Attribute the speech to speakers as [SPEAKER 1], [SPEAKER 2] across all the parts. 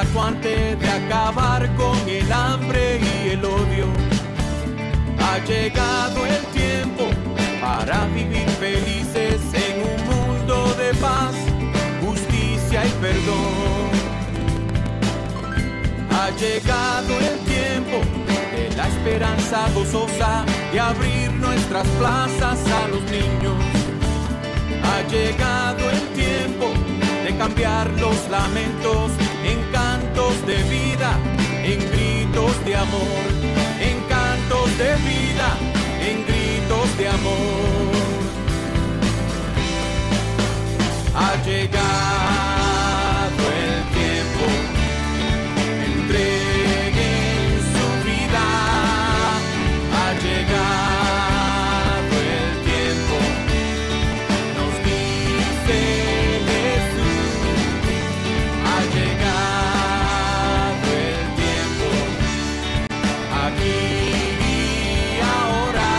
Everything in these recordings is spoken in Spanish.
[SPEAKER 1] acuante de acabar con el hambre y el odio. Ha llegado el tiempo para vivir felices en un mundo de paz, justicia y perdón. Ha llegado el tiempo de la esperanza gozosa de abrir nuestras plazas a los niños. Ha llegado el tiempo de cambiar los lamentos en cantos de vida, en gritos de amor, en cantos de vida, en gritos de amor. Ha llegado el tiempo, entreguen su vida. Ha llegado el tiempo, nos dice Jesús. Ha llegado el tiempo, aquí y ahora.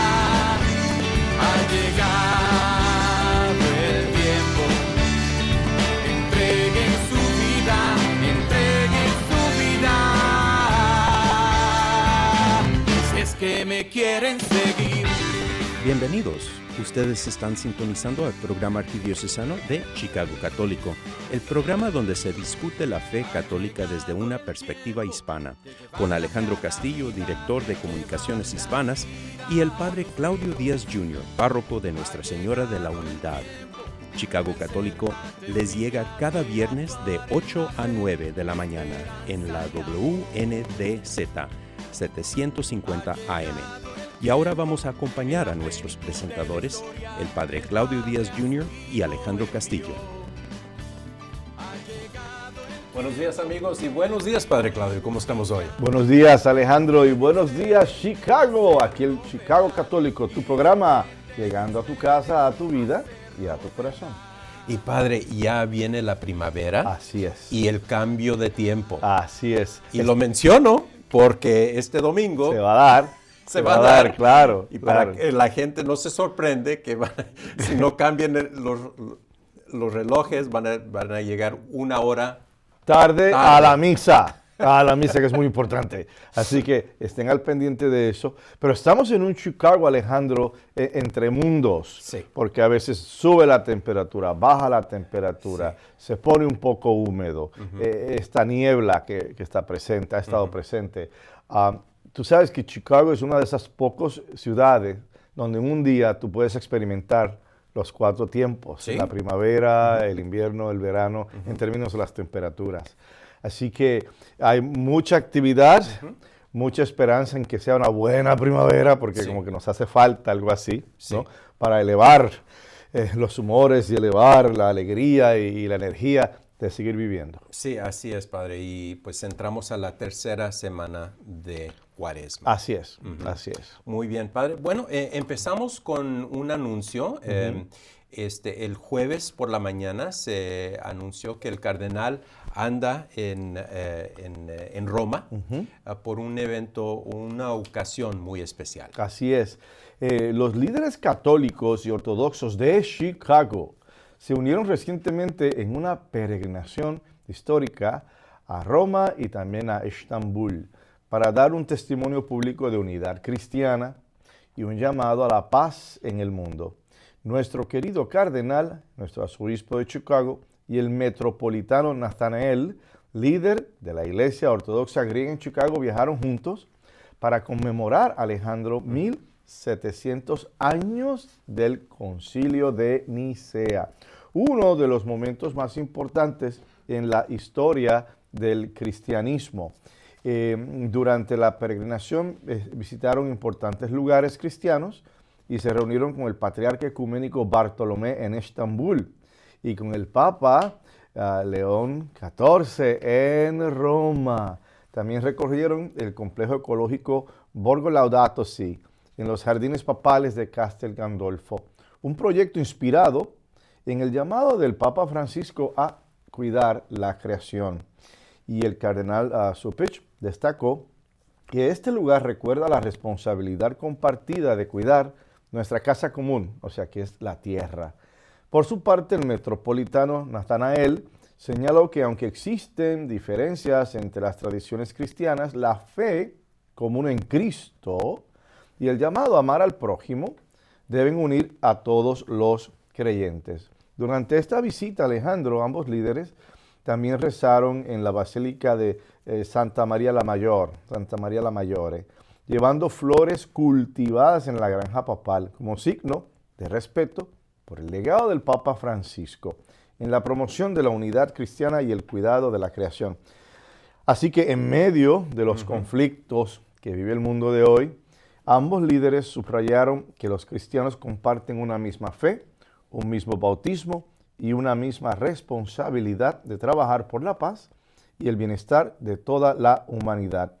[SPEAKER 1] Ha llegado el tiempo, entreguen su vida, entreguen su vida. Si es que me quieren seguir.
[SPEAKER 2] Bienvenidos. Ustedes están sintonizando al programa arquidiocesano de Chicago Católico, el programa donde se discute la fe católica desde una perspectiva hispana, con Alejandro Castillo, director de Comunicaciones Hispanas, y el padre Claudio Díaz Jr., párroco de Nuestra Señora de la Unidad. Chicago Católico les llega cada viernes de 8 a 9 de la mañana en la WNDZ 750 AM. Y ahora vamos a acompañar a nuestros presentadores, el padre Claudio Díaz Jr. y Alejandro Castillo.
[SPEAKER 3] Buenos días, amigos, y buenos días, padre Claudio. ¿Cómo estamos hoy?
[SPEAKER 4] Buenos días, Alejandro, y buenos días, Chicago. Aquí el Chicago Católico, tu programa, llegando a tu casa, a tu vida y a tu corazón.
[SPEAKER 3] Y padre, ya viene la primavera.
[SPEAKER 4] Así es.
[SPEAKER 3] Y el cambio de tiempo.
[SPEAKER 4] Así es.
[SPEAKER 3] Y lo menciono porque este domingo
[SPEAKER 4] Se va a dar.
[SPEAKER 3] se va a dar,
[SPEAKER 4] claro.
[SPEAKER 3] Y
[SPEAKER 4] claro.
[SPEAKER 3] para que la gente no se sorprende que si no cambian los relojes, van a llegar una hora
[SPEAKER 4] Tarde a la misa, que es muy importante. Así que estén al pendiente de eso. Pero estamos en un Chicago, Alejandro, entre mundos.
[SPEAKER 3] Sí.
[SPEAKER 4] Porque a veces sube la temperatura, baja la temperatura, se pone un poco húmedo. Esta niebla que está presente, ha estado presente. Tú sabes que Chicago es una de esas pocas ciudades donde en un día tú puedes experimentar los 4 tiempos,
[SPEAKER 3] ¿Sí?
[SPEAKER 4] La primavera, el invierno, el verano, en términos de las temperaturas. Así que hay mucha actividad, mucha esperanza en que sea una buena primavera, porque como que nos hace falta algo así, ¿no? Para elevar los humores y elevar la alegría y la energía de seguir viviendo.
[SPEAKER 3] Sí, así es, padre. Y pues entramos a la tercera semana de Cuaresma.
[SPEAKER 4] Así es, así es.
[SPEAKER 3] Muy bien, padre. Bueno, empezamos con un anuncio. El jueves por la mañana se anunció que el cardenal anda en Roma por un evento, una ocasión muy especial.
[SPEAKER 4] Así es. Los líderes católicos y ortodoxos de Chicago se unieron recientemente en una peregrinación histórica a Roma y también a Estambul para dar un testimonio público de unidad cristiana y un llamado a la paz en el mundo. Nuestro querido cardenal, nuestro arzobispo de Chicago, y el metropolitano Nathanael, líder de la Iglesia Ortodoxa Griega en Chicago, viajaron juntos para conmemorar, Alejandro, 1700 años del Concilio de Nicea, uno de los momentos más importantes en la historia del cristianismo. Durante la peregrinación visitaron importantes lugares cristianos y se reunieron con el patriarca ecuménico Bartolomé en Estambul y con el Papa León XIV en Roma. También recorrieron el complejo ecológico Borgo Laudato Si en los jardines papales de Castel Gandolfo, un proyecto inspirado en el llamado del Papa Francisco a cuidar la creación. Y el cardenal Supich destacó que este lugar recuerda la responsabilidad compartida de cuidar nuestra casa común, o sea, que es la tierra. Por su parte, el metropolitano Nathanael señaló que aunque existen diferencias entre las tradiciones cristianas, la fe común en Cristo y el llamado a amar al prójimo deben unir a todos los creyentes. Durante esta visita, Alejandro, ambos líderes también rezaron en la Basílica de Santa María la Maggiore, llevando flores cultivadas en la granja papal como signo de respeto por el legado del Papa Francisco en la promoción de la unidad cristiana y el cuidado de la creación. Así que en medio de los conflictos que vive el mundo de hoy, ambos líderes subrayaron que los cristianos comparten una misma fe, un mismo bautismo y una misma responsabilidad de trabajar por la paz y el bienestar de toda la humanidad.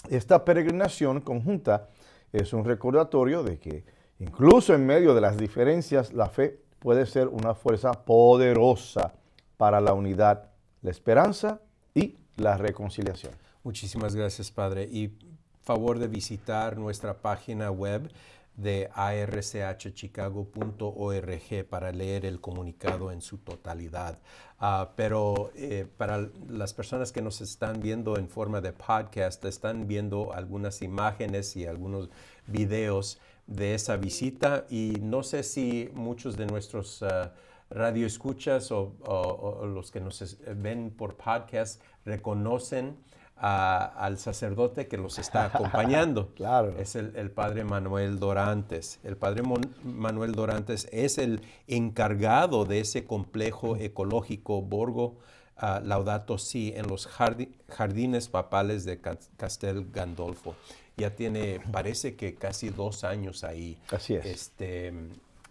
[SPEAKER 4] Esta peregrinación conjunta es un recordatorio de que incluso en medio de las diferencias, la fe puede ser una fuerza poderosa para la unidad, la esperanza y la reconciliación.
[SPEAKER 3] Muchísimas gracias, Padre. Y favor de visitar nuestra página web de archchicago.org para leer el comunicado en su totalidad. Pero para las personas que nos están viendo en forma de podcast, están viendo algunas imágenes y algunos videos de esa visita, y no sé si muchos de nuestros radioescuchas o los que nos ven por podcast reconocen al sacerdote que los está acompañando.
[SPEAKER 4] Claro.
[SPEAKER 3] Es el padre Manuel Dorantes. El padre Manuel Dorantes es el encargado de ese complejo ecológico Borgo Laudato Si en los jardines papales de Castel Gandolfo. Ya tiene, parece que casi 2 años ahí.
[SPEAKER 4] Así es.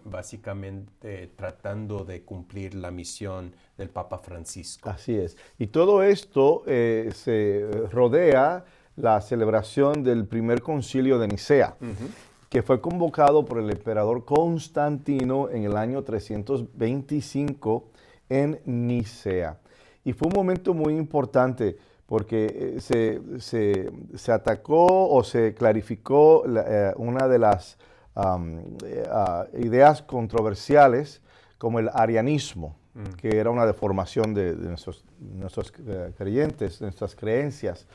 [SPEAKER 3] Básicamente tratando de cumplir la misión del Papa Francisco.
[SPEAKER 4] Así es. Y todo esto se rodea la celebración del primer concilio de Nicea, que fue convocado por el emperador Constantino en el año 325 en Nicea. Y fue un momento muy importante porque se atacó o se clarificó una de las ideas controversiales como el arianismo, que era una deformación de nuestros creyentes, de nuestras creencias.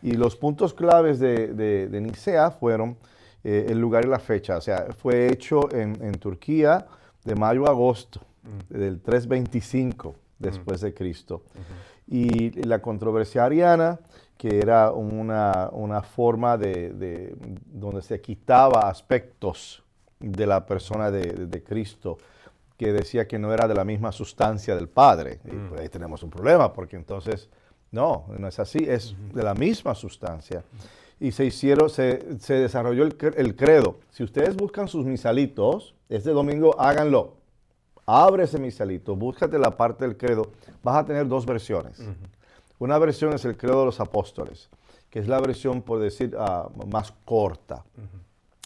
[SPEAKER 4] Y los puntos claves de Nicea fueron el lugar y la fecha. O sea, fue hecho en Turquía de mayo a agosto del 325 después de Cristo. Y la controversia ariana, que era una forma de donde se quitaba aspectos de la persona de Cristo, que decía que no era de la misma sustancia del Padre. Y pues ahí tenemos un problema, porque entonces no es así, es de la misma sustancia. Y se desarrolló el credo. Si ustedes buscan sus misalitos, este domingo háganlo. Abre ese misalito, búscate la parte del credo. Vas a tener 2 versiones. Una versión es el credo de los apóstoles, que es la versión, por decir, más corta.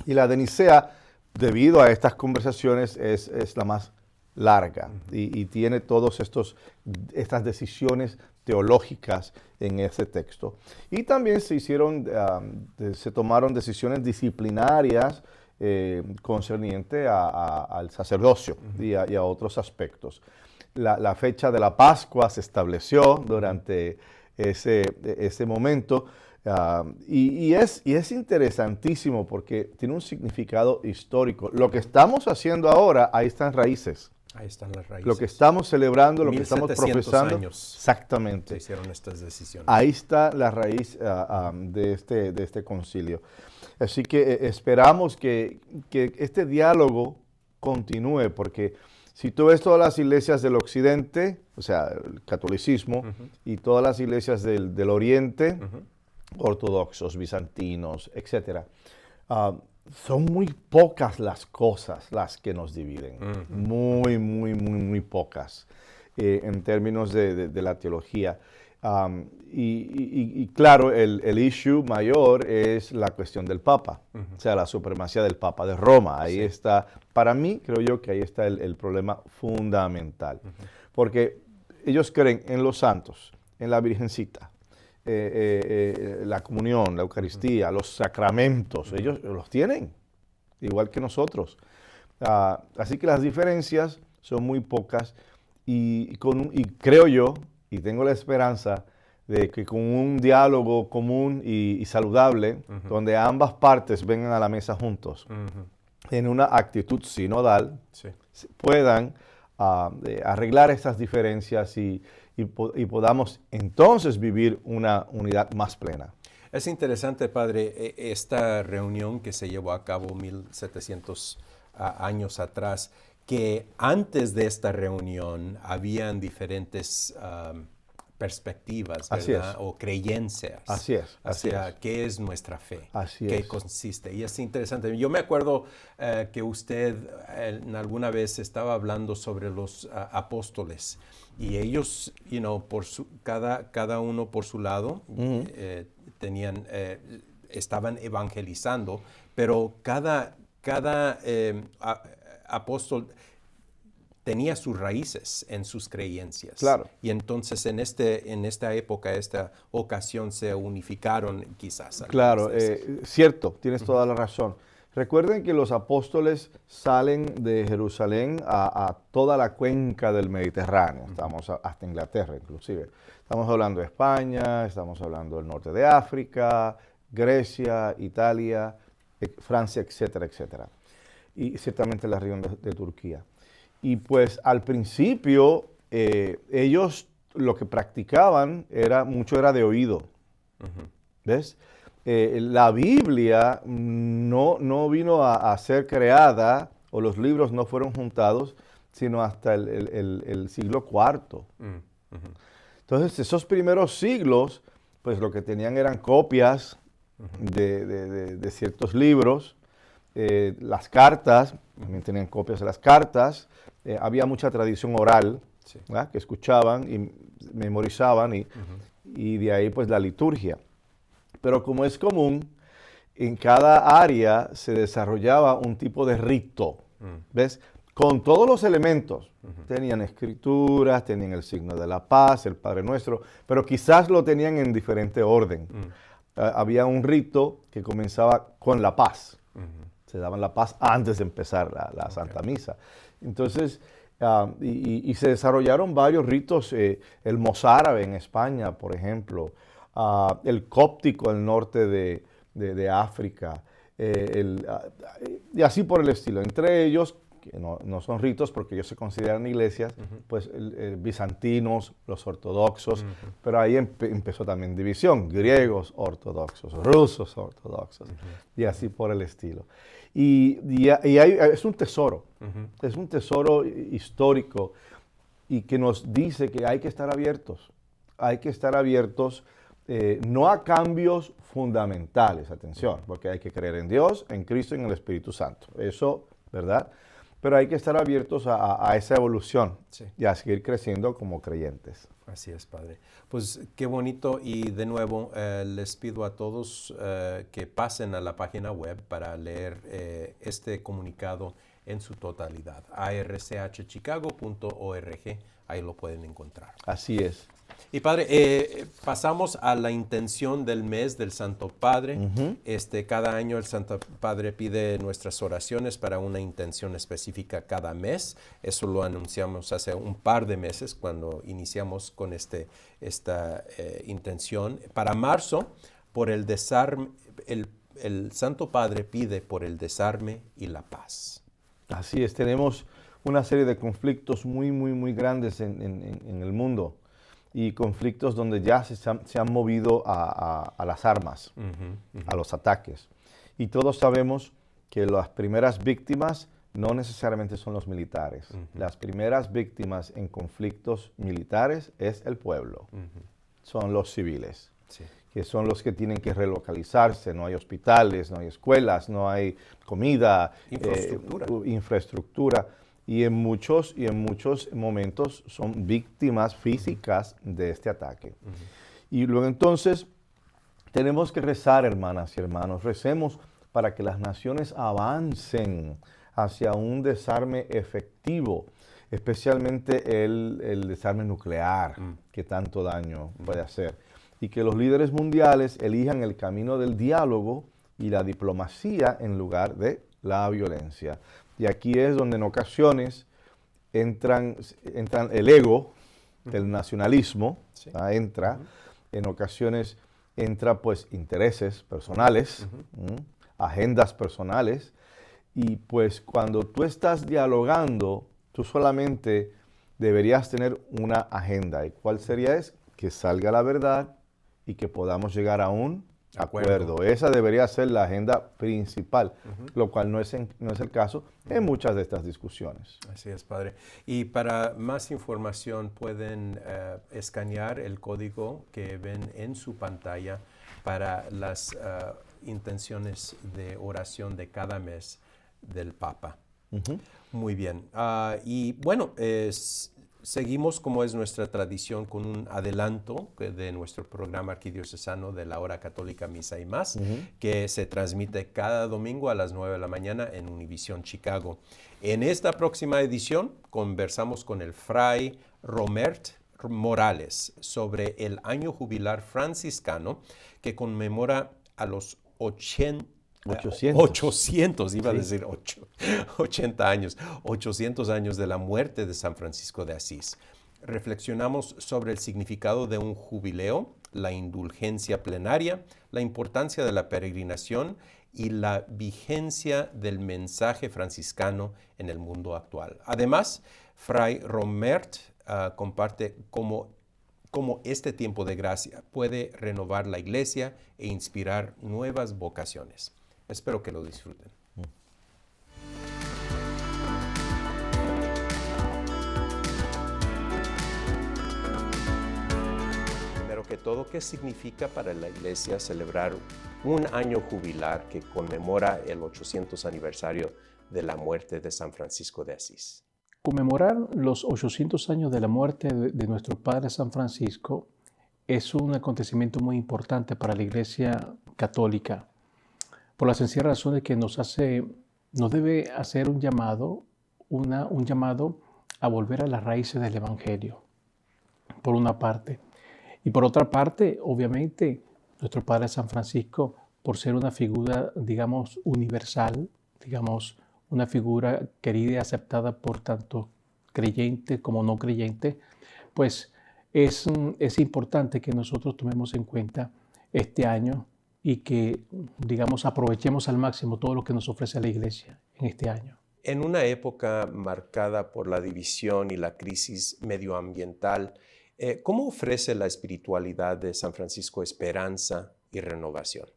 [SPEAKER 4] Y la de Nicea, debido a estas conversaciones, es la más larga y tiene todas estas decisiones teológicas en ese texto. Y también se tomaron decisiones disciplinarias concerniente al sacerdocio y a otros aspectos. La fecha de la Pascua se estableció durante ese momento y es interesantísimo porque tiene un significado histórico. Lo que estamos haciendo ahora, ahí están raíces.
[SPEAKER 3] Ahí están las raíces.
[SPEAKER 4] Lo que estamos celebrando, lo que estamos
[SPEAKER 3] 1700
[SPEAKER 4] profesando.
[SPEAKER 3] años
[SPEAKER 4] Exactamente.
[SPEAKER 3] se hicieron estas decisiones.
[SPEAKER 4] Ahí está la raíz de este concilio. Así que esperamos que este diálogo continúe, porque si tú ves todas las iglesias del occidente, o sea, el catolicismo, y todas las iglesias del oriente, ortodoxos, bizantinos, etc., son muy pocas las cosas las que nos dividen. Muy pocas en términos de la teología. Y claro, el issue mayor es la cuestión del Papa, o sea, la supremacía del Papa de Roma. Ahí está, para mí, creo yo que ahí está el problema fundamental. Porque ellos creen en los santos, en la Virgencita, la comunión, la Eucaristía, los sacramentos, ellos los tienen, igual que nosotros. Así que las diferencias son muy pocas y creo yo y tengo la esperanza de que con un diálogo común y saludable, donde ambas partes vengan a la mesa juntos, en una actitud sinodal,
[SPEAKER 3] Sí.
[SPEAKER 4] puedan arreglar estas diferencias y podamos entonces vivir una unidad más plena.
[SPEAKER 3] Es interesante, padre, esta reunión que se llevó a cabo 1700 años atrás, que antes de esta reunión habían diferentes perspectivas,
[SPEAKER 4] Así
[SPEAKER 3] ¿verdad?
[SPEAKER 4] es.
[SPEAKER 3] O creencias.
[SPEAKER 4] Así es, así
[SPEAKER 3] Hacia
[SPEAKER 4] es.
[SPEAKER 3] qué es nuestra fe,
[SPEAKER 4] Así
[SPEAKER 3] qué
[SPEAKER 4] es.
[SPEAKER 3] consiste. Y es interesante. Yo me acuerdo que usted en alguna vez estaba hablando sobre los apóstoles y ellos, cada uno por su lado, estaban evangelizando, pero cada apóstol tenía sus raíces en sus creencias.
[SPEAKER 4] Claro.
[SPEAKER 3] Y entonces en esta época, esta ocasión, se unificaron quizás.
[SPEAKER 4] Claro, cierto, tienes toda la razón. Recuerden que los apóstoles salen de Jerusalén a toda la cuenca del Mediterráneo. Estamos hasta Inglaterra, inclusive. Estamos hablando de España, estamos hablando del norte de África, Grecia, Italia, Francia, etcétera, etcétera. Y ciertamente la región de Turquía. Y pues al principio ellos lo que practicaban mucho era de oído. ¿Ves? La Biblia no vino a ser creada, o los libros no fueron juntados, sino hasta el siglo IV. Entonces, esos primeros siglos, pues lo que tenían eran copias de ciertos libros. Las cartas, también tenían copias de las cartas. Había mucha tradición oral,
[SPEAKER 3] Sí.
[SPEAKER 4] que escuchaban y memorizaban, y de ahí pues la liturgia. Pero como es común, en cada área se desarrollaba un tipo de rito, ¿ves? Con todos los elementos. Tenían escrituras, tenían el signo de la paz, el Padre Nuestro, pero quizás lo tenían en diferente orden. Había un rito que comenzaba con la paz. Se daban la paz antes de empezar la Santa Misa. Entonces, y se desarrollaron varios ritos, el mozárabe en España, por ejemplo, el cóptico al norte de África, y así por el estilo. Entre ellos, que no son ritos porque ellos se consideran iglesias, pues bizantinos, los ortodoxos, pero ahí empezó también división, griegos ortodoxos, rusos ortodoxos, y así por el estilo. Y es un tesoro, es un tesoro histórico, y que nos dice que hay que estar abiertos, no a cambios fundamentales, atención, porque hay que creer en Dios, en Cristo y en el Espíritu Santo, eso, ¿verdad? Pero hay que estar abiertos a esa evolución,
[SPEAKER 3] Sí.
[SPEAKER 4] y a seguir creciendo como creyentes.
[SPEAKER 3] Así es, padre. Pues qué bonito, y de nuevo les pido a todos que pasen a la página web para leer este comunicado en su totalidad, archchicago.org, ahí lo pueden encontrar.
[SPEAKER 4] Así es.
[SPEAKER 3] Y padre, pasamos a la intención del mes del Santo Padre. Cada año el Santo Padre pide nuestras oraciones para una intención específica cada mes. Eso lo anunciamos hace un par de meses cuando iniciamos con esta intención. Para marzo, por el desarme, el Santo Padre pide por el desarme y la paz.
[SPEAKER 4] Así es, tenemos una serie de conflictos muy, muy, muy grandes en el mundo, y conflictos donde ya se han movido a las armas, a los ataques. Y todos sabemos que las primeras víctimas no necesariamente son los militares. Las primeras víctimas en conflictos militares es el pueblo, son los civiles.
[SPEAKER 3] Sí.
[SPEAKER 4] Que son los que tienen que relocalizarse, no hay hospitales, no hay escuelas, no hay comida, infraestructura. Y en muchos momentos son víctimas físicas de este ataque. Y luego entonces tenemos que rezar, hermanas y hermanos, recemos para que las naciones avancen hacia un desarme efectivo, especialmente el desarme nuclear, que tanto daño puede hacer. Y que los líderes mundiales elijan el camino del diálogo y la diplomacia en lugar de la violencia. Y aquí es donde en ocasiones entran el ego, del nacionalismo,
[SPEAKER 3] Sí.
[SPEAKER 4] entra, en ocasiones entra pues intereses personales, agendas personales, y pues cuando tú estás dialogando, tú solamente deberías tener una agenda. ¿Y cuál sería? Es que salga la verdad y que podamos llegar a un acuerdo. Esa debería ser la agenda principal, lo cual no es el caso en muchas de estas discusiones.
[SPEAKER 3] Así es, padre. Y para más información pueden escanear el código que ven en su pantalla para las intenciones de oración de cada mes del Papa. Muy bien. Y bueno, seguimos, como es nuestra tradición, con un adelanto de nuestro programa arquidiocesano de la Hora Católica Misa y Más, que se transmite cada domingo a las 9 de la mañana en Univisión Chicago. En esta próxima edición conversamos con el fray Romert Morales sobre el año jubilar franciscano que conmemora a los 800, iba a decir 80 años, 800 años de la muerte de San Francisco de Asís. Reflexionamos sobre el significado de un jubileo, la indulgencia plenaria, la importancia de la peregrinación y la vigencia del mensaje franciscano en el mundo actual. Además, Fray Romert comparte cómo este tiempo de gracia puede renovar la iglesia e inspirar nuevas vocaciones. Espero que lo disfruten. Primero que todo, ¿qué significa para la iglesia celebrar un año jubilar que conmemora el 800 aniversario de la muerte de San Francisco de Asís?
[SPEAKER 5] Conmemorar los 800 años de la muerte de nuestro Padre San Francisco es un acontecimiento muy importante para la Iglesia Católica, por la sencilla razón de que nos debe hacer un llamado a volver a las raíces del Evangelio, por una parte. Y por otra parte, obviamente, nuestro Padre San Francisco, por ser una figura, digamos, universal, digamos, una figura querida y aceptada por tanto creyente como no creyente, pues es importante que nosotros tomemos en cuenta este año y que, digamos, aprovechemos al máximo todo lo que nos ofrece la Iglesia en este año.
[SPEAKER 3] En una época marcada por la división y la crisis medioambiental, ¿cómo ofrece la espiritualidad de San Francisco esperanza y renovación?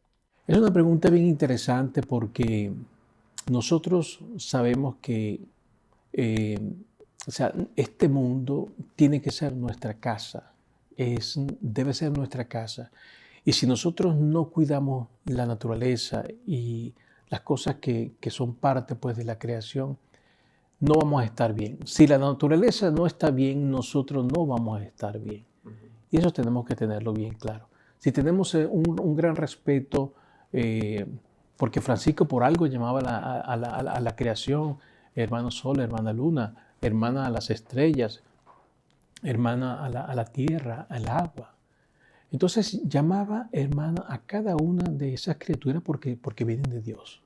[SPEAKER 5] Es una pregunta bien interesante porque nosotros sabemos que este mundo tiene que ser nuestra casa, debe ser nuestra casa. Y si nosotros no cuidamos la naturaleza y las cosas que son parte pues, de la creación, no vamos a estar bien. Si la naturaleza no está bien, nosotros no vamos a estar bien. Y eso tenemos que tenerlo bien claro. Si tenemos un gran respeto, porque Francisco por algo llamaba a la creación hermano sol, hermana luna, hermana a las estrellas, hermana a la tierra, al agua. Entonces llamaba hermana a cada una de esas criaturas porque vienen de Dios.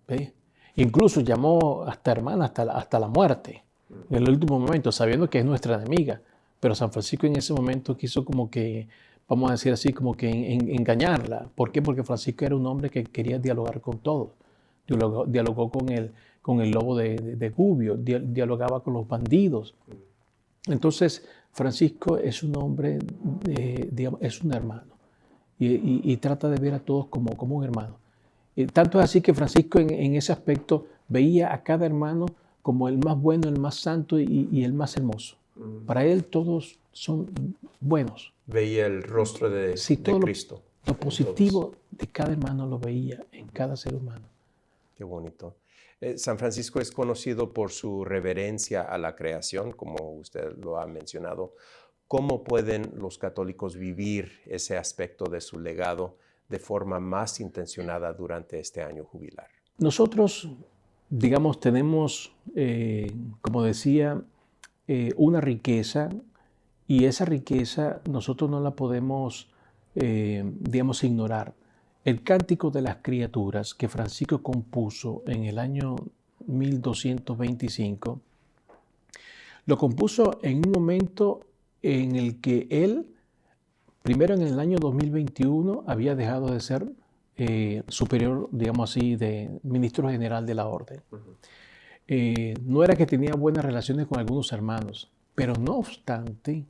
[SPEAKER 5] ¿Ve? Incluso llamó hasta hermana hasta la muerte, en el último momento, sabiendo que es nuestra enemiga. Pero San Francisco en ese momento quiso como que, vamos a decir así, como que engañarla. ¿Por qué? Porque Francisco era un hombre que quería dialogar con todos. Dialogó con el lobo de Gubbio, dialogaba con los bandidos. Entonces, Francisco es un hombre, digamos, es un hermano y trata de ver a todos como un hermano. Tanto es así que Francisco en ese aspecto veía a cada hermano como el más bueno, el más santo y el más hermoso. Para él todos son buenos.
[SPEAKER 3] Veía el rostro de Cristo.
[SPEAKER 5] Lo positivo de cada hermano lo veía en cada ser humano.
[SPEAKER 3] Qué bonito. San Francisco es conocido por su reverencia a la creación, como usted lo ha mencionado. ¿Cómo pueden los católicos vivir ese aspecto de su legado de forma más intencionada durante este año jubilar?
[SPEAKER 5] Nosotros, digamos, tenemos, como decía, una riqueza, y esa riqueza nosotros no la podemos, digamos, ignorar. El Cántico de las Criaturas que Francisco compuso en el año 1225, lo compuso en un momento en el que él, primero en el año 2021, había dejado de ser superior, digamos así, de ministro general de la orden. No era que tenía buenas relaciones con algunos hermanos, pero no obstante,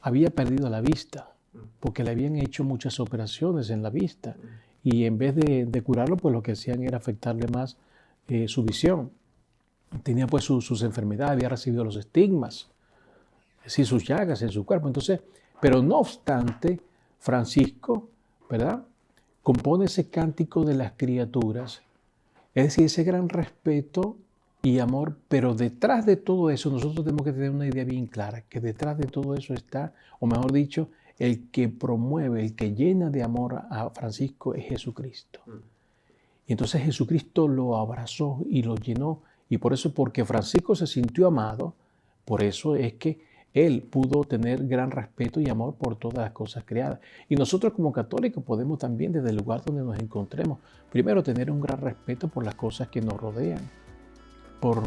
[SPEAKER 5] había perdido la vista, porque le habían hecho muchas operaciones en la vista, y en vez de curarlo, pues lo que hacían era afectarle más su visión. Tenía pues sus enfermedades, había recibido los estigmas, es decir, sus llagas en su cuerpo. Entonces, pero no obstante, Francisco, ¿verdad?, compone ese cántico de las criaturas, es decir, ese gran respeto y amor, pero detrás de todo eso nosotros tenemos que tener una idea bien clara, que detrás de todo eso está, o mejor dicho, el que promueve, el que llena de amor a Francisco es Jesucristo. Y entonces Jesucristo lo abrazó y lo llenó, y por eso, porque Francisco se sintió amado, por eso es que él pudo tener gran respeto y amor por todas las cosas creadas. Y nosotros como católicos podemos también, desde el lugar donde nos encontremos, primero tener un gran respeto por las cosas que nos rodean, por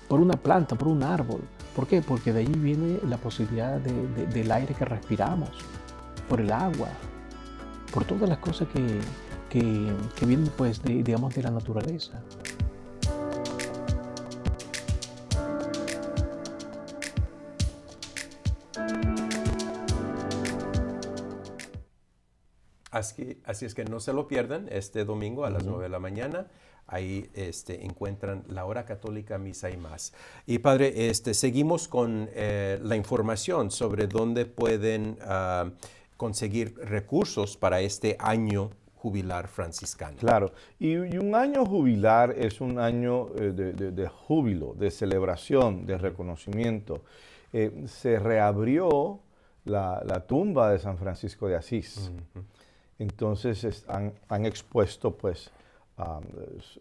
[SPEAKER 5] una planta, por un árbol. ¿Por qué? Porque de allí viene la posibilidad del aire que respiramos, por el agua, por todas las cosas que vienen, pues, digamos, de la naturaleza.
[SPEAKER 3] Así es que no se lo pierdan este domingo a las 9 de la mañana. Ahí encuentran la hora católica, misa y más. Y padre, seguimos con la información sobre dónde pueden conseguir recursos para este año jubilar franciscano.
[SPEAKER 4] Claro, y un año jubilar es un año de júbilo, de celebración, de reconocimiento. Se reabrió la tumba de San Francisco de Asís. Entonces han expuesto pues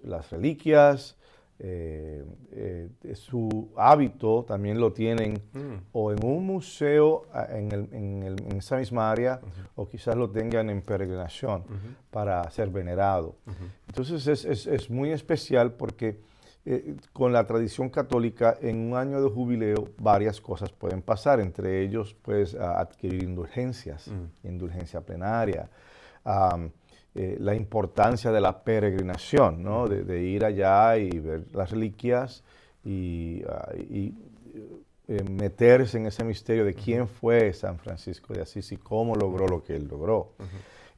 [SPEAKER 4] las reliquias, su hábito también lo tienen o en un museo en esa misma área o quizás lo tengan en peregrinación para ser venerado. Entonces es muy especial porque con la tradición católica en un año de jubileo varias cosas pueden pasar, entre ellos pues adquirir indulgencias, indulgencia plenaria, la importancia de la peregrinación, ¿no? de ir allá y ver las reliquias y meterse en ese misterio de quién fue San Francisco de Asís y cómo logró lo que él logró.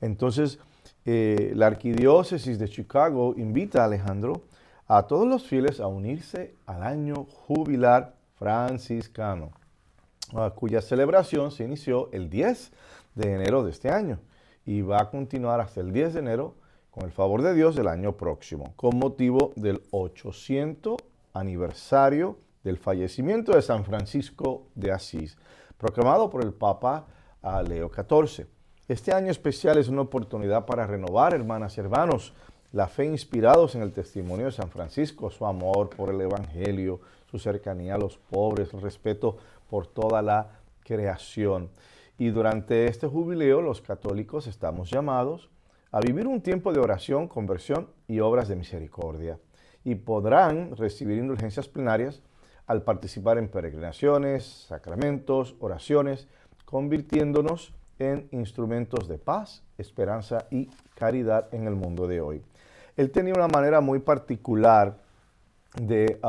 [SPEAKER 4] Entonces, la Arquidiócesis de Chicago invita a Alejandro a todos los fieles a unirse al año jubilar franciscano, cuya celebración se inició el 10 de enero de este año y va a continuar hasta el 10 de enero, con el favor de Dios, del año próximo, con motivo del 800 aniversario del fallecimiento de San Francisco de Asís, proclamado por el Papa Leo XIV. Este año especial es una oportunidad para renovar, hermanas y hermanos, la fe inspirados en el testimonio de San Francisco, su amor por el Evangelio, su cercanía a los pobres, el respeto por toda la creación. Y durante este jubileo los católicos estamos llamados a vivir un tiempo de oración, conversión y obras de misericordia. Y podrán recibir indulgencias plenarias al participar en peregrinaciones, sacramentos, oraciones, convirtiéndonos en instrumentos de paz, esperanza y caridad en el mundo de hoy. Él tenía una manera muy particular de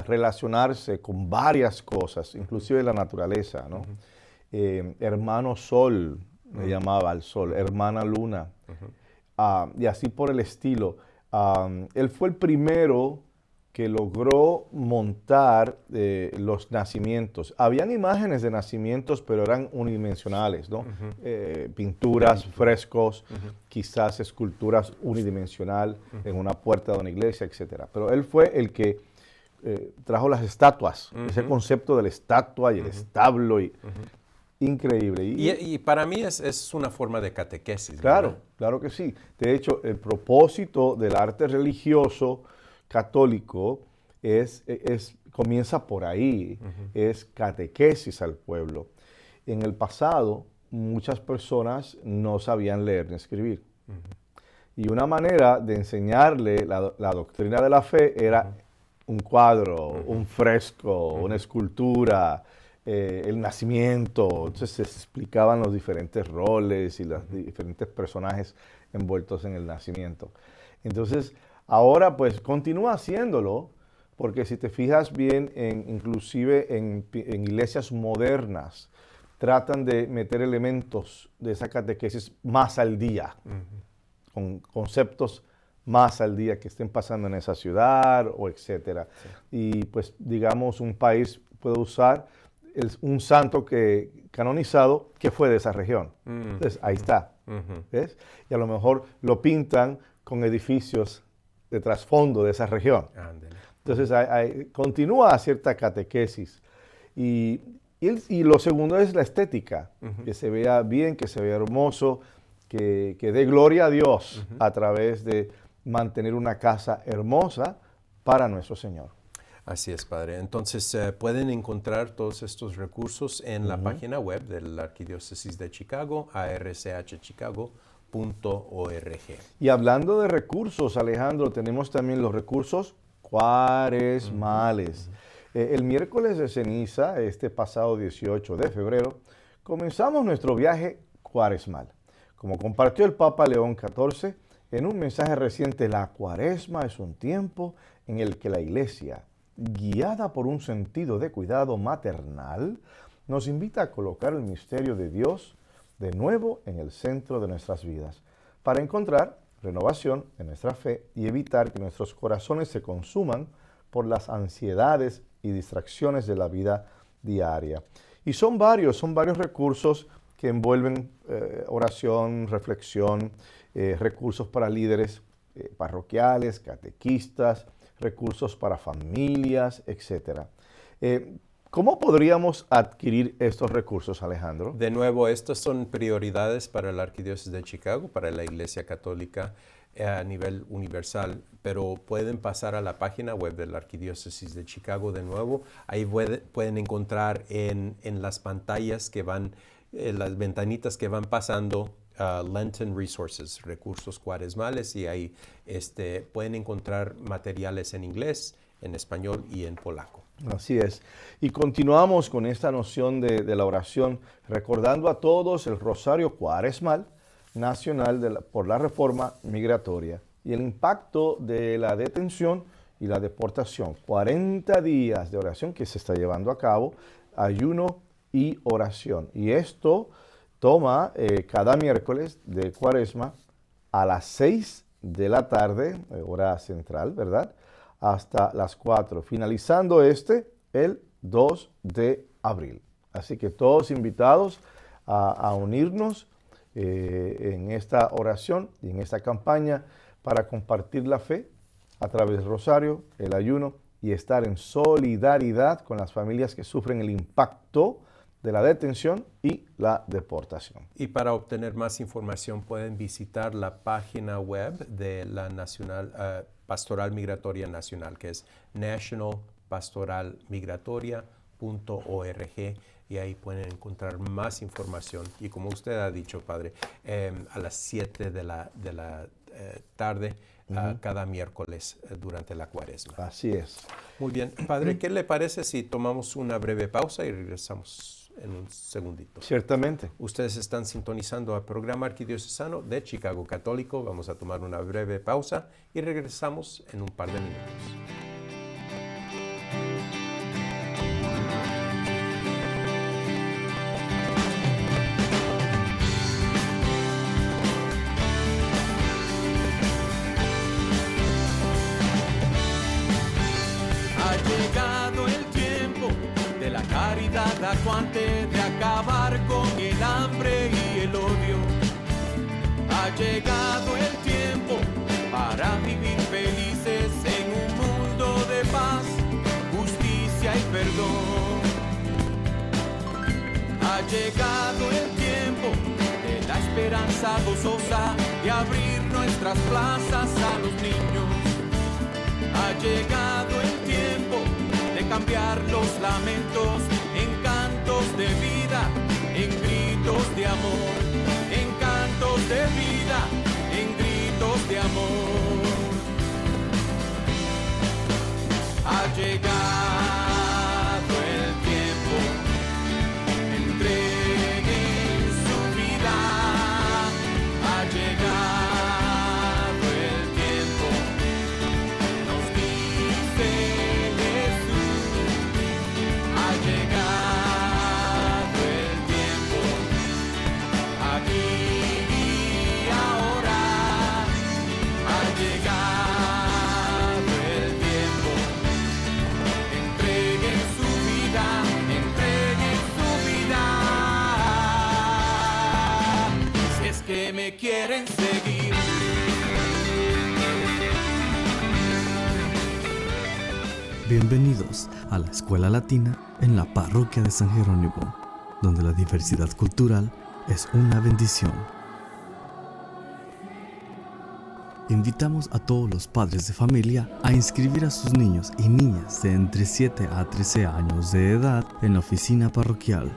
[SPEAKER 4] relacionarse con varias cosas, inclusive la naturaleza, ¿no? Hermano Sol, le llamaba al Sol, hermana Luna, y así por el estilo. Él fue el primero que logró montar los nacimientos. Habían imágenes de nacimientos, pero eran unidimensionales, ¿no? Pinturas, frescos, quizás esculturas unidimensional en una puerta de una iglesia, etc. Pero él fue el que trajo las estatuas, ese concepto de la estatua y el establo. Increíble.
[SPEAKER 3] Y para mí es una forma de catequesis.
[SPEAKER 4] Claro,
[SPEAKER 3] ¿verdad?
[SPEAKER 4] claro que sí. De hecho, el propósito del arte religioso católico comienza por ahí, es catequesis al pueblo. En el pasado, muchas personas no sabían leer ni escribir. Y una manera de enseñarle la doctrina de la fe era un cuadro, un fresco, una escultura, el nacimiento. Entonces se explicaban los diferentes roles y los diferentes personajes envueltos en el nacimiento. Entonces, ahora pues continúa haciéndolo, porque si te fijas bien, inclusive en iglesias modernas, tratan de meter elementos de esa catequesis más al día, con conceptos más al día que estén pasando en esa ciudad o etcétera. Sí. Y pues digamos un país puede usar un santo canonizado que fue de esa región. Entonces ahí está. ¿Ves? Y a lo mejor lo pintan con edificios de trasfondo de esa región. Entonces continúa cierta catequesis. Y lo segundo es la estética, que se vea bien, que se vea hermoso, que dé gloria a Dios a través de mantener una casa hermosa para nuestro Señor.
[SPEAKER 3] Así es, Padre. Entonces, pueden encontrar todos estos recursos en la página web de la Arquidiócesis de Chicago, archchicago.org.
[SPEAKER 4] Y hablando de recursos, Alejandro, tenemos también los recursos cuaresmales. El miércoles de ceniza, este pasado 18 de febrero, comenzamos nuestro viaje cuaresmal. Como compartió el Papa León XIV, en un mensaje reciente, la cuaresma es un tiempo en el que la Iglesia, guiada por un sentido de cuidado maternal, nos invita a colocar el misterio de Dios de nuevo en el centro de nuestras vidas, para encontrar renovación en nuestra fe y evitar que nuestros corazones se consuman por las ansiedades y distracciones de la vida diaria. Y son varios recursos que envuelven oración, reflexión, recursos para líderes parroquiales, catequistas, recursos para familias, etc. ¿Cómo podríamos adquirir estos recursos, Alejandro?
[SPEAKER 3] De nuevo, estas son prioridades para la Arquidiócesis de Chicago, para la Iglesia Católica a nivel universal, pero pueden pasar a la página web de la Arquidiócesis de Chicago de nuevo. Ahí pueden encontrar en las pantallas que van, las ventanitas que van pasando, Lenten Resources, recursos cuaresmales, y ahí pueden encontrar materiales en inglés, en español y en polaco.
[SPEAKER 4] Así es. Y continuamos con esta noción de la oración, recordando a todos el Rosario Cuaresmal Nacional por la Reforma Migratoria y el impacto de la detención y la deportación. 40 días de oración que se está llevando a cabo, ayuno y oración. Y esto toma cada miércoles de Cuaresma a las 6 de la tarde, hora central, ¿verdad?, hasta las 4, finalizando el 2 de abril. Así que todos invitados a unirnos en esta oración y en esta campaña para compartir la fe a través del rosario, el ayuno y estar en solidaridad con las familias que sufren el impacto de la detención y la deportación.
[SPEAKER 3] Y para obtener más información pueden visitar la página web de la Pastoral Migratoria Nacional, que es nationalpastoralmigratoria.org, y ahí pueden encontrar más información. Y como usted ha dicho, Padre, a las 7 de la tarde, cada miércoles durante la Cuaresma.
[SPEAKER 4] Así es.
[SPEAKER 3] Muy bien. Padre, ¿qué le parece si tomamos una breve pausa y regresamos en un segundito?
[SPEAKER 4] Ciertamente.
[SPEAKER 3] Ustedes están sintonizando al programa arquidiocesano de Chicago Católico. Vamos a tomar una breve pausa y regresamos en un par de minutos.
[SPEAKER 1] Acuante de acabar con el hambre y el odio. Ha llegado el tiempo para vivir felices en un mundo de paz, justicia y perdón. Ha llegado el tiempo de la esperanza gozosa de abrir nuestras plazas a los niños. Ha llegado el tiempo de cambiar los lamentos en cantos de vida, en gritos de amor, en cantos de vida, en gritos de amor. Ha llegado el tiempo
[SPEAKER 6] bienvenidos a la Escuela Latina en la Parroquia de San Jerónimo, donde la diversidad cultural es una bendición. Invitamos a todos los padres de familia a inscribir a sus niños y niñas de entre 7 a 13 años de edad en la oficina parroquial.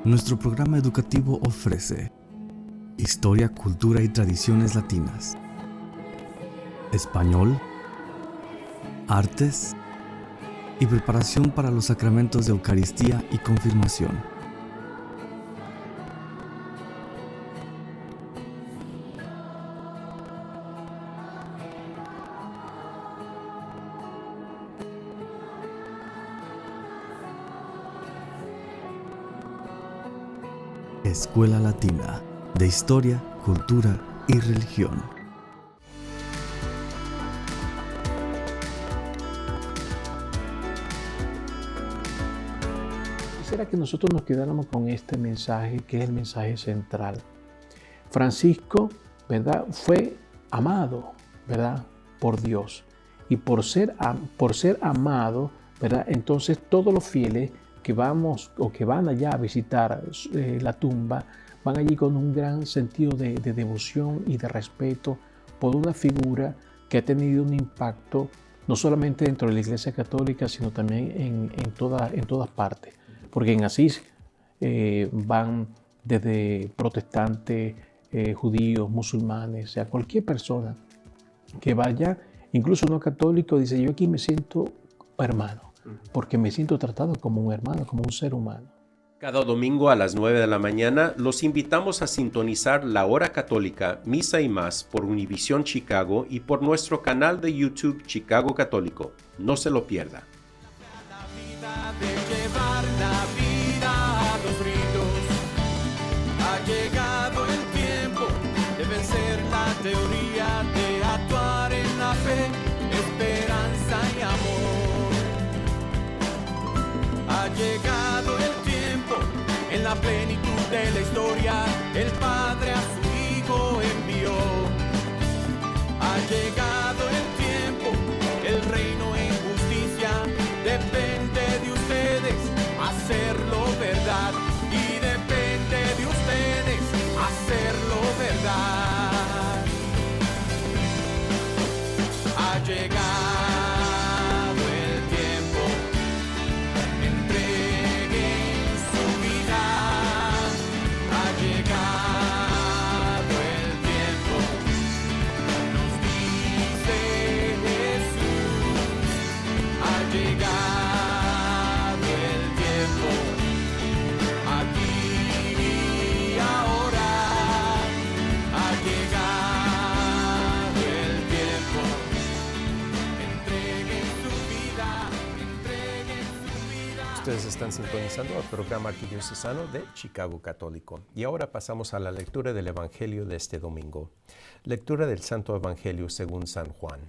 [SPEAKER 6] Nuestro programa educativo ofrece historia, cultura y tradiciones latinas, español, artes y preparación para los sacramentos de Eucaristía y confirmación. Escuela Latina de Historia, Cultura y Religión.
[SPEAKER 5] Quisiera que nosotros nos quedáramos con este mensaje, que es el mensaje central. Francisco, ¿verdad?, fue amado, ¿verdad?, por Dios. Y por ser amado, ¿verdad?, entonces todos los fieles que vamos o que van allá a visitar la tumba, van allí con un gran sentido de devoción y de respeto por una figura que ha tenido un impacto no solamente dentro de la Iglesia Católica, sino también en todas partes. Porque en Asís van desde protestantes, judíos, musulmanes, o sea, cualquier persona que vaya, incluso no católico, dice: yo aquí me siento hermano, porque me siento tratado como un hermano, como un ser humano.
[SPEAKER 3] Cada domingo a las 9 de la mañana los invitamos a sintonizar La Hora Católica, Misa y Más por Univisión Chicago y por nuestro canal de YouTube Chicago Católico. No se lo pierda.
[SPEAKER 1] La vida de llevar la vida a los ritos. Ha llegado el tiempo de vencer la teoría, de actuar en la fe, esperanza y amor. Ha llegado el tiempo, en la plenitud de la historia, el Padre a su Hijo envió. Ha llegado el tiempo, el reino en justicia, depende de ustedes hacerlo verdad. Y depende de ustedes hacerlo verdad. Ha llegado
[SPEAKER 3] Ustedes están sintonizando el programa arquidiocesano de Chicago Católico. Y ahora pasamos a la lectura del Evangelio de este domingo. Lectura del Santo Evangelio según San Juan.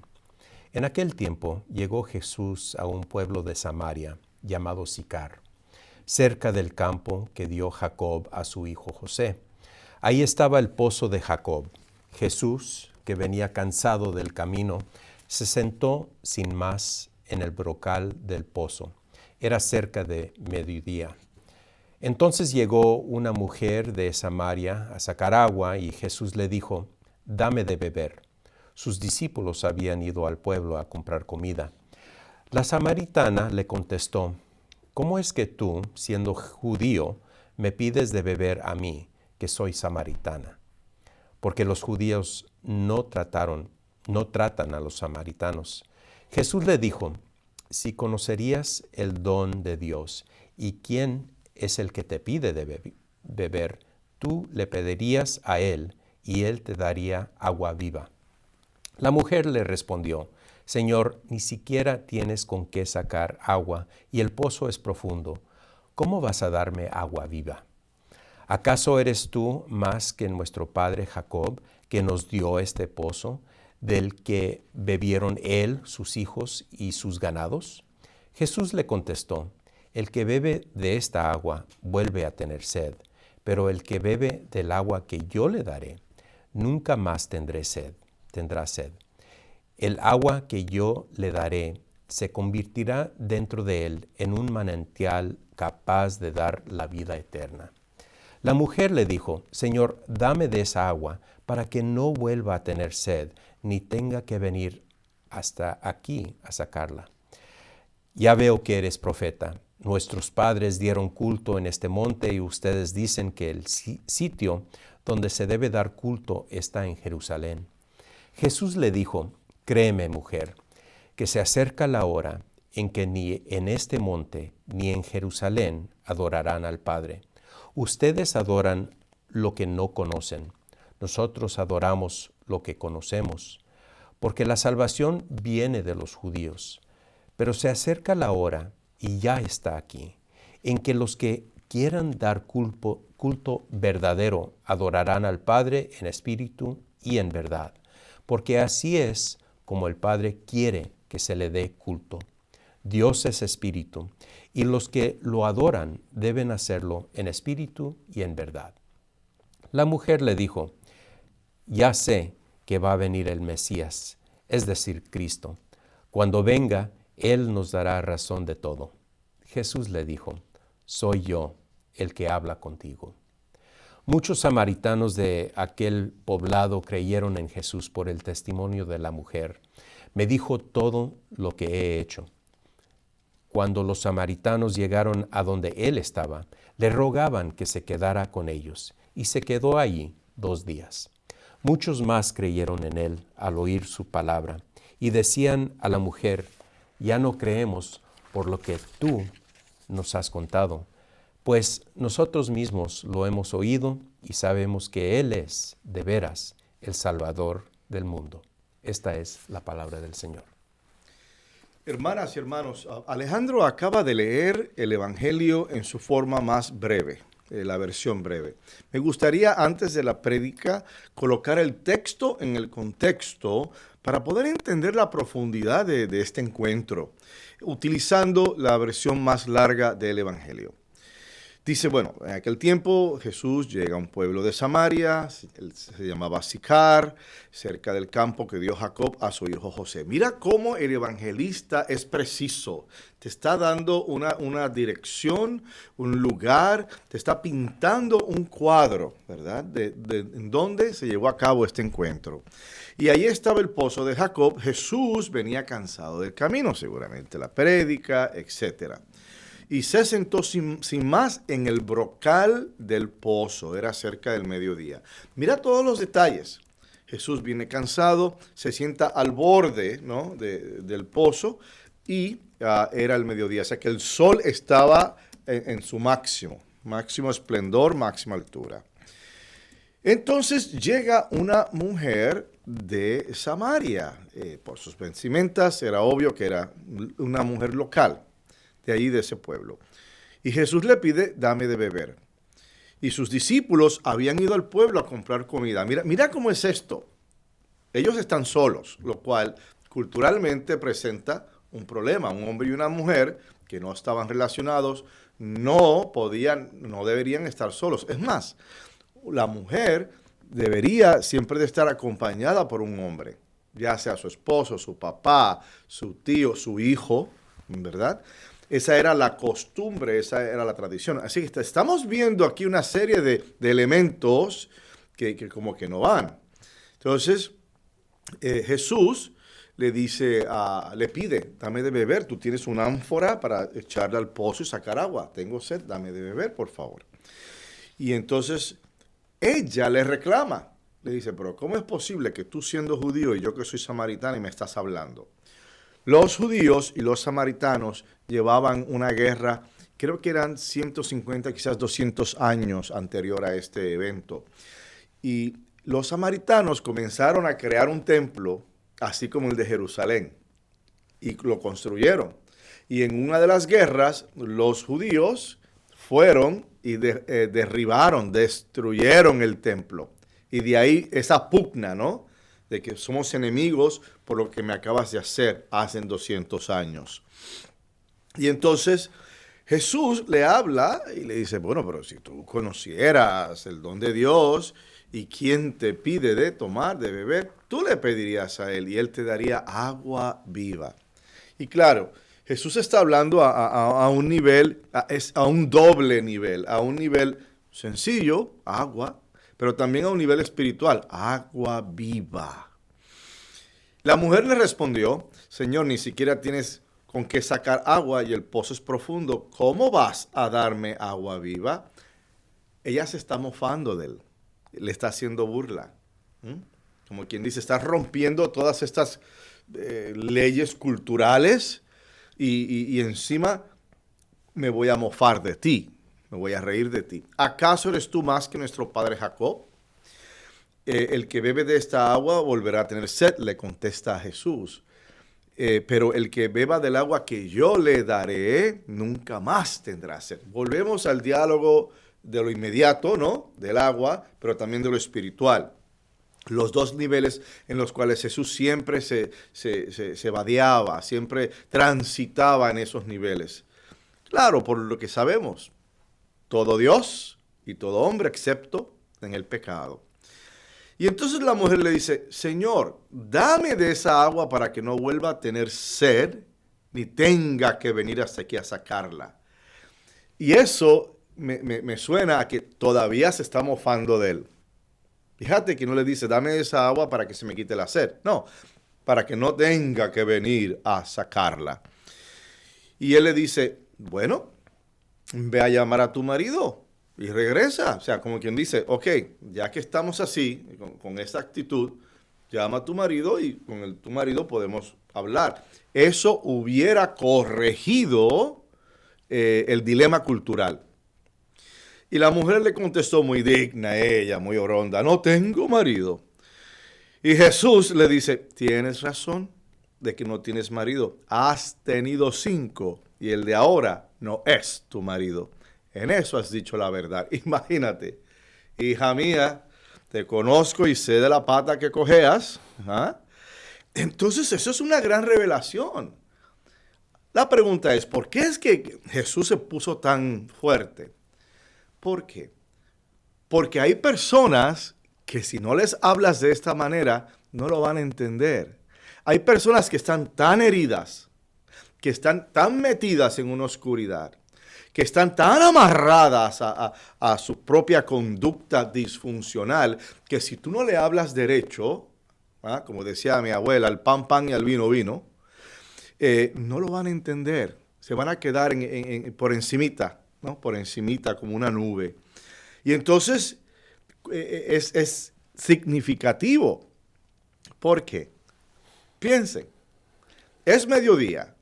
[SPEAKER 3] En aquel tiempo llegó Jesús a un pueblo de Samaria llamado Sicar, cerca del campo que dio Jacob a su hijo José. Ahí estaba el pozo de Jacob. Jesús, que venía cansado del camino, se sentó sin más en el brocal del pozo. Era cerca de mediodía. Entonces llegó una mujer de Samaria a sacar agua y Jesús le dijo: «Dame de beber». Sus discípulos habían ido al pueblo a comprar comida. La samaritana le contestó: «¿Cómo es que tú, siendo judío, me pides de beber a mí, que soy samaritana?» Porque los judíos no tratan a los samaritanos. Jesús le dijo: «Si conocerías el don de Dios y quién es el que te pide de beber, tú le pedirías a él y él te daría agua viva». La mujer le respondió: «Señor, ni siquiera tienes con qué sacar agua y el pozo es profundo. ¿Cómo vas a darme agua viva? ¿Acaso eres tú más que nuestro padre Jacob, que nos dio este pozo, del que bebieron él, sus hijos y sus ganados?» Jesús le contestó: «El que bebe de esta agua vuelve a tener sed, pero el que bebe del agua que yo le daré, nunca más tendrá sed. El agua que yo le daré se convertirá dentro de él en un manantial capaz de dar la vida eterna. La mujer le dijo, Señor, dame de esa agua para que no vuelva a tener sed, ni tenga que venir hasta aquí a sacarla. Ya veo que eres profeta. Nuestros padres dieron culto en este monte y ustedes dicen que el sitio donde se debe dar culto está en Jerusalén. Jesús le dijo, créeme, mujer, que se acerca la hora en que ni en este monte ni en Jerusalén adorarán al Padre. Ustedes adoran lo que no conocen. Nosotros adoramos lo que conocemos, porque la salvación viene de los judíos. Pero se acerca la hora, y ya está aquí, en que los que quieran dar culto verdadero adorarán al Padre en espíritu y en verdad, porque así es como el Padre quiere que se le dé culto. Dios es espíritu, y los que lo adoran deben hacerlo en espíritu y en verdad. La mujer le dijo, ya sé que va a venir el Mesías, es decir, Cristo. Cuando venga, Él nos dará razón de todo. Jesús le dijo, soy yo el que habla contigo. Muchos samaritanos de aquel poblado creyeron en Jesús por el testimonio de la mujer. Me dijo todo lo que he hecho. Cuando los samaritanos llegaron a donde él estaba, le rogaban que se quedara con ellos, y se quedó allí 2 días. Muchos más creyeron en él al oír su palabra, y decían a la mujer, ya no creemos por lo que tú nos has contado, pues nosotros mismos lo hemos oído y sabemos que Él es, de veras, el Salvador del mundo. Esta es la palabra del Señor.
[SPEAKER 4] Hermanas y hermanos, Alejandro acaba de leer el Evangelio en su forma más breve, la versión breve. Me gustaría, antes de la prédica, colocar el texto en el contexto para poder entender la profundidad de este encuentro, utilizando la versión más larga del Evangelio. Dice, bueno, en aquel tiempo Jesús llega a un pueblo de Samaria, se llamaba Sicar, cerca del campo que dio Jacob a su hijo José. Mira cómo el evangelista es preciso, te está dando una dirección, un lugar, te está pintando un cuadro, ¿verdad? En dónde se llevó a cabo este encuentro. Y ahí estaba el pozo de Jacob. Jesús venía cansado del camino, seguramente la prédica, etcétera. Y se sentó sin más en el brocal del pozo, era cerca del mediodía. Mira todos los detalles. Jesús viene cansado, se sienta al borde, ¿no?, del pozo y era el mediodía. O sea que el sol estaba en su máximo esplendor, máxima altura. Entonces llega una mujer de Samaria. Por sus vestimentas era obvio que era una mujer local de ahí, de ese pueblo. Y Jesús le pide, dame de beber. Y sus discípulos habían ido al pueblo a comprar comida. Mira cómo es esto. Ellos están solos, lo cual culturalmente presenta un problema. Un hombre y una mujer que no estaban relacionados no deberían estar solos. Es más, la mujer debería siempre de estar acompañada por un hombre, ya sea su esposo, su papá, su tío, su hijo, ¿verdad? Esa era la costumbre, esa era la tradición. Así que estamos viendo aquí una serie de elementos que como que no van. Entonces, Jesús le dice, le pide, dame de beber. Tú tienes una ánfora para echarle al pozo y sacar agua. Tengo sed, dame de beber, por favor. Y entonces ella le reclama. Le dice, pero ¿cómo es posible que tú siendo judío y yo que soy samaritana y me estás hablando? Los judíos y los samaritanos llevaban una guerra, creo que eran 150, quizás 200 años anterior a este evento. Y los samaritanos comenzaron a crear un templo, así como el de Jerusalén, y lo construyeron. Y en una de las guerras, los judíos fueron y derribaron, destruyeron el templo. Y de ahí esa pugna, ¿no?, de que somos enemigos por lo que me acabas de hacer hace 200 años. Y entonces Jesús le habla y le dice, bueno, pero si tú conocieras el don de Dios ¿Y quién te pide de tomar, de beber? Tú le pedirías a él y él te daría agua viva. Y claro, Jesús está hablando a un nivel, a un doble nivel, a un nivel sencillo, agua, pero también a un nivel espiritual, agua viva. La mujer le respondió, Señor, ni siquiera tienes con qué sacar agua y el pozo es profundo. ¿Cómo vas a darme agua viva? Ella se está mofando de él. Le está haciendo burla. Como quien dice, está rompiendo todas estas leyes culturales y encima me voy a mofar de ti, me voy a reír de ti. ¿Acaso eres tú más que nuestro padre Jacob? El que bebe de esta agua volverá a tener sed, le contesta a Jesús. Pero el que beba del agua que yo le daré, nunca más tendrá sed. Volvemos al diálogo de lo inmediato, ¿no? Del agua, pero también de lo espiritual. Los dos niveles en los cuales Jesús siempre se vadeaba, siempre transitaba en esos niveles. Claro, por lo que sabemos, todo Dios y todo hombre excepto en el pecado. Y entonces la mujer le dice, Señor, dame de esa agua para que no vuelva a tener sed, ni tenga que venir hasta aquí a sacarla. Y eso me suena a que todavía se está mofando de él. Fíjate que no le dice, dame esa agua para que se me quite la sed. No, para que no tenga que venir a sacarla. Y él le dice, bueno, ve a llamar a tu marido y regresa. O sea, como quien dice, ok, ya que estamos así, con esta actitud, llama a tu marido y con tu marido podemos hablar. Eso hubiera corregido el dilema cultural. Y la mujer le contestó muy digna, ella, muy oronda, no tengo marido. Y Jesús le dice, tienes razón de que no tienes marido. Has tenido 5 y el de ahora no es tu marido. En eso has dicho la verdad. Imagínate, hija mía, te conozco y sé de la pata que cojeas. ¿Ah? Entonces eso es una gran revelación. La pregunta es, ¿por qué es que Jesús se puso tan fuerte? ¿Por qué? Porque hay personas que si no les hablas de esta manera, no lo van a entender. Hay personas que están tan heridas, que están tan metidas en una oscuridad, que están tan amarradas a su propia conducta disfuncional, que si tú no le hablas derecho, como decía mi abuela, al pan, pan y al vino, vino, no lo van a entender. Se van a quedar por encimita, ¿no? Por encimita como una nube. Y entonces es significativo. ¿Por qué? Piensen, es mediodía.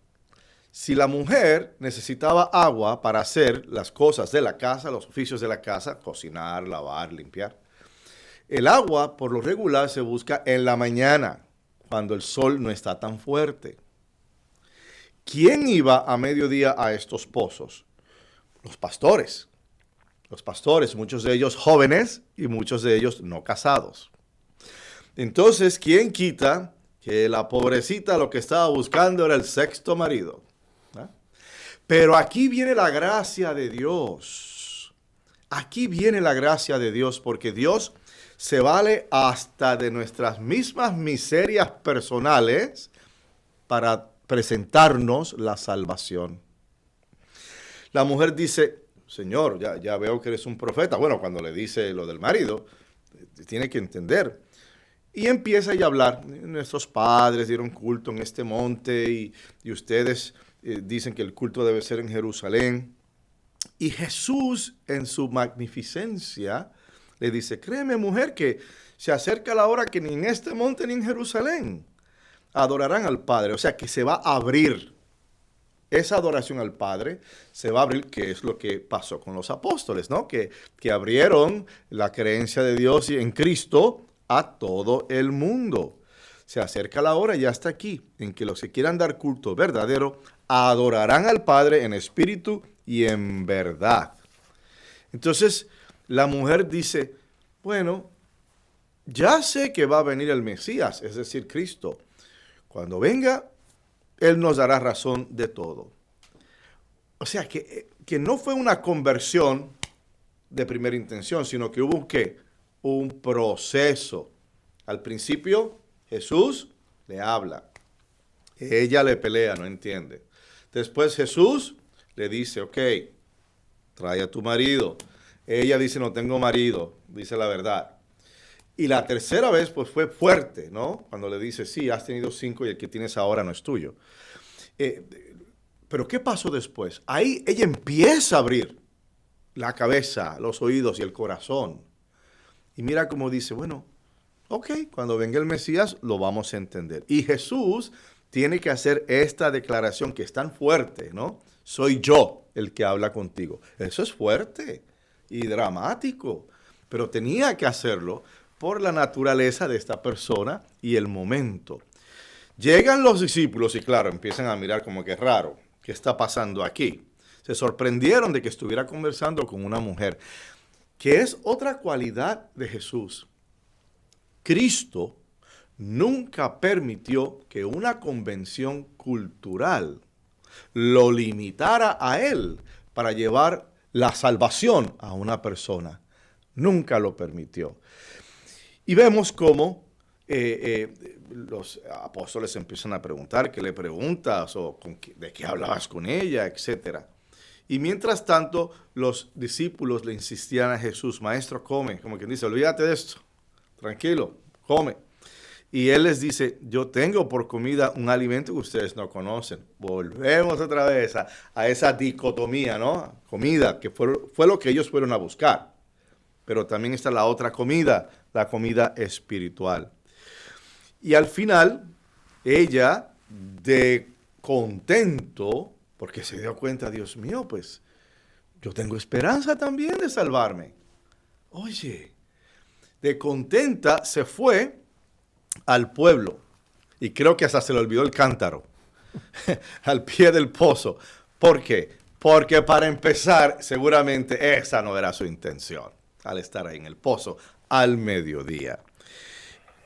[SPEAKER 4] Si la mujer necesitaba agua para hacer las cosas de la casa, los oficios de la casa, cocinar, lavar, limpiar, el agua por lo regular se busca en la mañana, cuando el sol no está tan fuerte. ¿Quién iba a mediodía a estos pozos? Los pastores. Los pastores, muchos de ellos jóvenes y muchos de ellos no casados. Entonces, ¿quién quita que la pobrecita lo que estaba buscando era el 6º marido? Pero aquí viene la gracia de Dios. Aquí viene la gracia de Dios, porque Dios se vale hasta de nuestras mismas miserias personales para presentarnos la salvación. La mujer dice, Señor, ya veo que eres un profeta. Bueno, cuando le dice lo del marido, tiene que entender. Y empieza a hablar. Nuestros padres dieron culto en este monte y ustedes dicen que el culto debe ser en Jerusalén. Y Jesús, en su magnificencia, le dice, créeme, mujer, que se acerca la hora que ni en este monte ni en Jerusalén adorarán al Padre. O sea, que se va a abrir. Esa adoración al Padre se va a abrir, que es lo que pasó con los apóstoles, ¿no? Que abrieron la creencia de Dios y en Cristo a todo el mundo. Se acerca la hora, ya está aquí, en que los que quieran dar culto verdadero adorarán al Padre en espíritu y en verdad. Entonces, la mujer dice, bueno, ya sé que va a venir el Mesías, es decir, Cristo. Cuando venga, Él nos dará razón de todo. O sea, que no fue una conversión de primera intención, sino que hubo, ¿qué? un proceso. Al principio, Jesús le habla. Ella le pelea, no entiende. Después Jesús le dice, ok, trae a tu marido. Ella dice, no tengo marido, dice la verdad. Y la tercera vez, pues fue fuerte, ¿no? Cuando le dice, sí, has tenido 5 y el que tienes ahora no es tuyo. Pero ¿qué pasó después? Ahí ella empieza a abrir la cabeza, los oídos y el corazón. Y mira cómo dice, bueno, ok, cuando venga el Mesías lo vamos a entender. Y Jesús tiene que hacer esta declaración que es tan fuerte, ¿no? Soy yo el que habla contigo. Eso es fuerte y dramático, pero tenía que hacerlo por la naturaleza de esta persona y el momento. Llegan los discípulos y claro, empiezan a mirar como que es raro, ¿qué está pasando aquí? Se sorprendieron de que estuviera conversando con una mujer, que es otra cualidad de Jesús. Cristo nunca permitió que una convención cultural lo limitara a él para llevar la salvación a una persona. Nunca lo permitió. Y vemos cómo los apóstoles empiezan a preguntar, ¿qué le preguntas? O ¿de qué hablabas con ella? Etcétera. Y mientras tanto, los discípulos le insistían a Jesús, maestro, come. Como quien dice, olvídate de esto. Tranquilo, come. Y él les dice, yo tengo por comida un alimento que ustedes no conocen. Volvemos otra vez a esa dicotomía, ¿no? Comida, que fue lo que ellos fueron a buscar. Pero también está la otra comida, la comida espiritual. Y al final, ella, de contento, porque se dio cuenta, Dios mío, pues, yo tengo esperanza también de salvarme. Oye, de contenta se fue al pueblo. Y creo que hasta se le olvidó el cántaro. Al pie del pozo. ¿Por qué? Porque para empezar, seguramente esa no era su intención al estar ahí en el pozo al mediodía.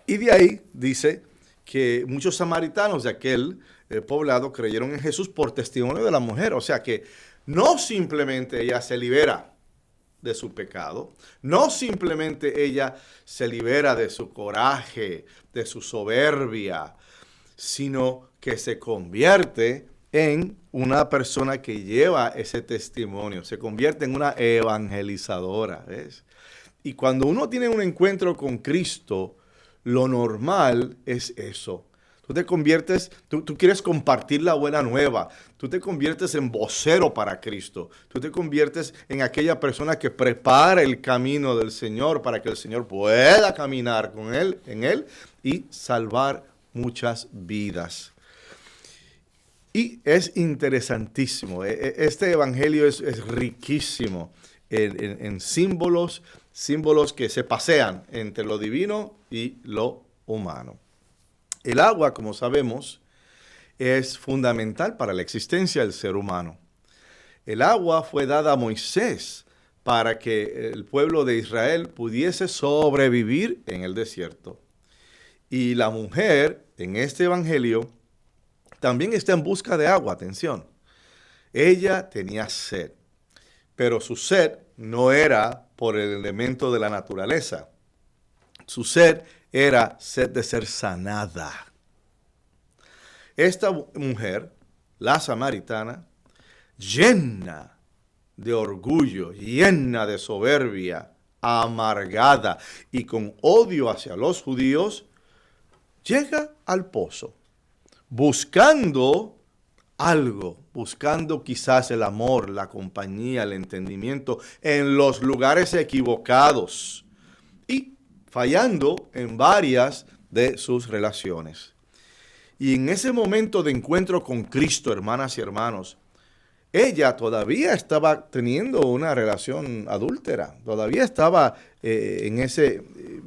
[SPEAKER 4] Y de ahí dice que muchos samaritanos de aquel poblado creyeron en Jesús por testimonio de la mujer. O sea que no simplemente ella se libera de su pecado, no simplemente ella se libera de su coraje, de su soberbia, sino que se convierte en una persona que lleva ese testimonio, se convierte en una evangelizadora, ¿ves? Y cuando uno tiene un encuentro con Cristo, lo normal es eso. Tú te conviertes, tú quieres compartir la buena nueva. Tú te conviertes en vocero para Cristo. Tú te conviertes en aquella persona que prepara el camino del Señor para que el Señor pueda caminar con Él, en Él y salvar muchas vidas. Y es interesantísimo. Este evangelio es riquísimo en símbolos que se pasean entre lo divino y lo humano. El agua, como sabemos, es fundamental para la existencia del ser humano. El agua fue dada a Moisés para que el pueblo de Israel pudiese sobrevivir en el desierto. Y la mujer, en este evangelio, también está en busca de agua, atención. Ella tenía sed, pero su sed no era por el elemento de la naturaleza. Su sed era sed de ser sanada. Esta mujer, la samaritana, llena de orgullo, llena de soberbia, amargada y con odio hacia los judíos, llega al pozo, buscando algo, buscando quizás el amor, la compañía, el entendimiento en los lugares equivocados y fallando en varias de sus relaciones. Y en ese momento de encuentro con Cristo, hermanas y hermanos, ella todavía estaba teniendo una relación adúltera, todavía estaba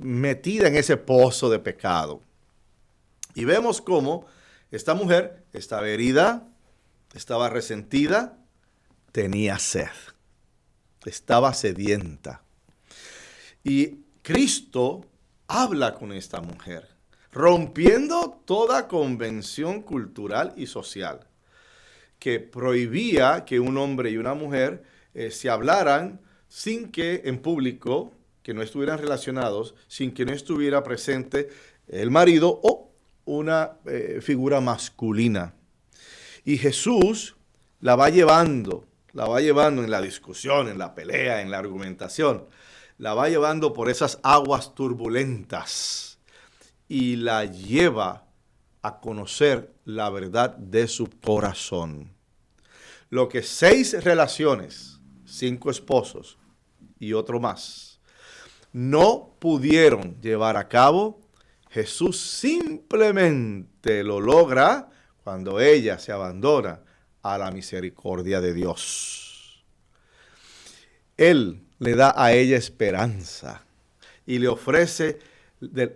[SPEAKER 4] metida en ese pozo de pecado. Y vemos cómo esta mujer estaba herida, estaba resentida, tenía sed, estaba sedienta. Y Cristo habla con esta mujer, rompiendo toda convención cultural y social que prohibía que un hombre y una mujer se hablaran sin que en público que no estuvieran relacionados sin que no estuviera presente el marido o una figura masculina. Y Jesús la va llevando en la discusión, en la pelea, en la argumentación, la va llevando por esas aguas turbulentas y la lleva a conocer la verdad de su corazón. Lo que 6 relaciones, 5 esposos y otro más, no pudieron llevar a cabo, Jesús simplemente lo logra cuando ella se abandona a la misericordia de Dios. Él le da a ella esperanza y le ofrece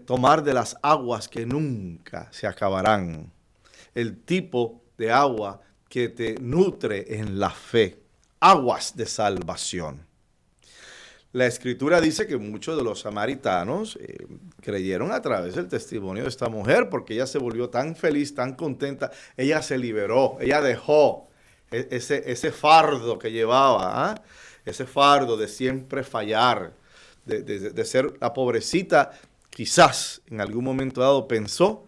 [SPEAKER 4] tomar de las aguas que nunca se acabarán. El tipo de agua que te nutre en la fe. Aguas de salvación. La Escritura dice que muchos de los samaritanos creyeron a través del testimonio de esta mujer porque ella se volvió tan feliz, tan contenta. Ella se liberó, ella dejó ese fardo que llevaba, ese fardo de siempre fallar, de ser la pobrecita. Quizás en algún momento dado pensó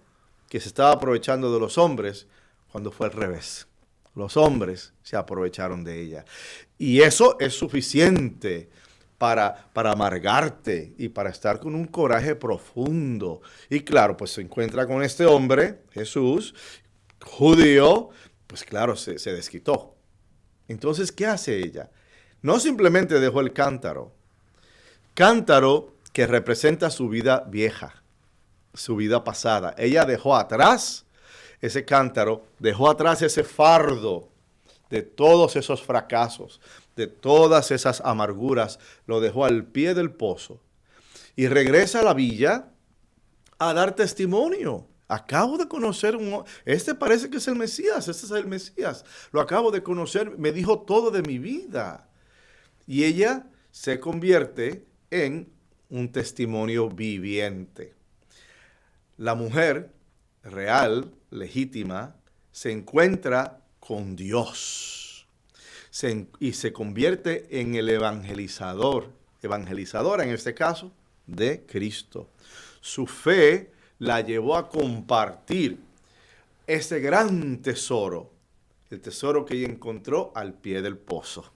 [SPEAKER 4] que se estaba aprovechando de los hombres cuando fue al revés. Los hombres se aprovecharon de ella. Y eso es suficiente para amargarte y para estar con un coraje profundo. Y claro, pues se encuentra con este hombre, Jesús, judío, pues claro, se desquitó. Entonces, ¿qué hace ella? No simplemente dejó el cántaro que representa su vida vieja, su vida pasada. Ella dejó atrás ese cántaro, dejó atrás ese fardo de todos esos fracasos, de todas esas amarguras, lo dejó al pie del pozo y regresa a la villa a dar testimonio. Acabo de conocer este parece que es el Mesías, este es el Mesías. Lo acabo de conocer, me dijo todo de mi vida. Y ella se convierte en un testimonio viviente. La mujer real, legítima, se encuentra con Dios y se convierte en el evangelizadora en este caso, de Cristo. Su fe la llevó a compartir ese gran tesoro, el tesoro que ella encontró al pie del pozo.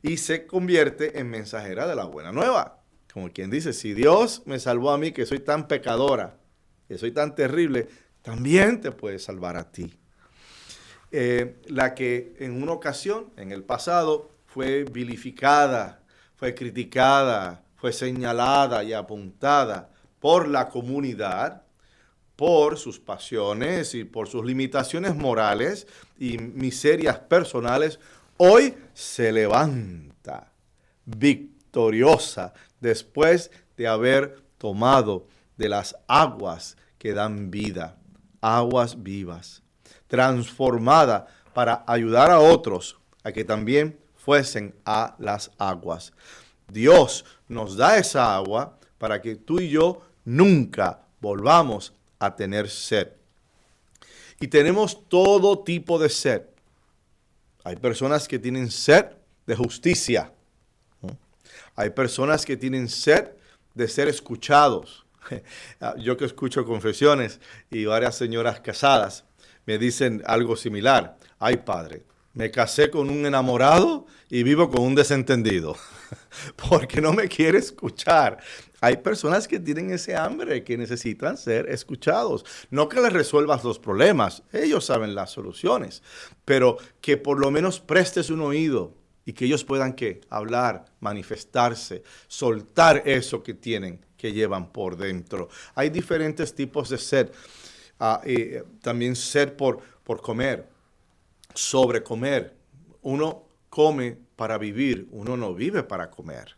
[SPEAKER 4] Y se convierte en mensajera de la buena nueva. Como quien dice, si Dios me salvó a mí, que soy tan pecadora, que soy tan terrible, también te puede salvar a ti. La que en una ocasión, en el pasado, fue vilificada, fue criticada, fue señalada y apuntada por la comunidad, por sus pasiones y por sus limitaciones morales y miserias personales, hoy se levanta victoriosa después de haber tomado de las aguas que dan vida, aguas vivas, transformada para ayudar a otros a que también fuesen a las aguas. Dios nos da esa agua para que tú y yo nunca volvamos a tener sed. Y tenemos todo tipo de sed. Hay personas que tienen sed de justicia. Hay personas que tienen sed de ser escuchados. Yo que escucho confesiones y varias señoras casadas me dicen algo similar. Ay, padre, me casé con un enamorado y vivo con un desentendido porque no me quiere escuchar. Hay personas que tienen ese hambre, que necesitan ser escuchados. No que les resuelvas los problemas, ellos saben las soluciones, pero que por lo menos prestes un oído y que ellos puedan ¿qué? Hablar, manifestarse, soltar eso que tienen, que llevan por dentro. Hay diferentes tipos de sed. También sed por comer, sobrecomer. Uno come para vivir, uno no vive para comer.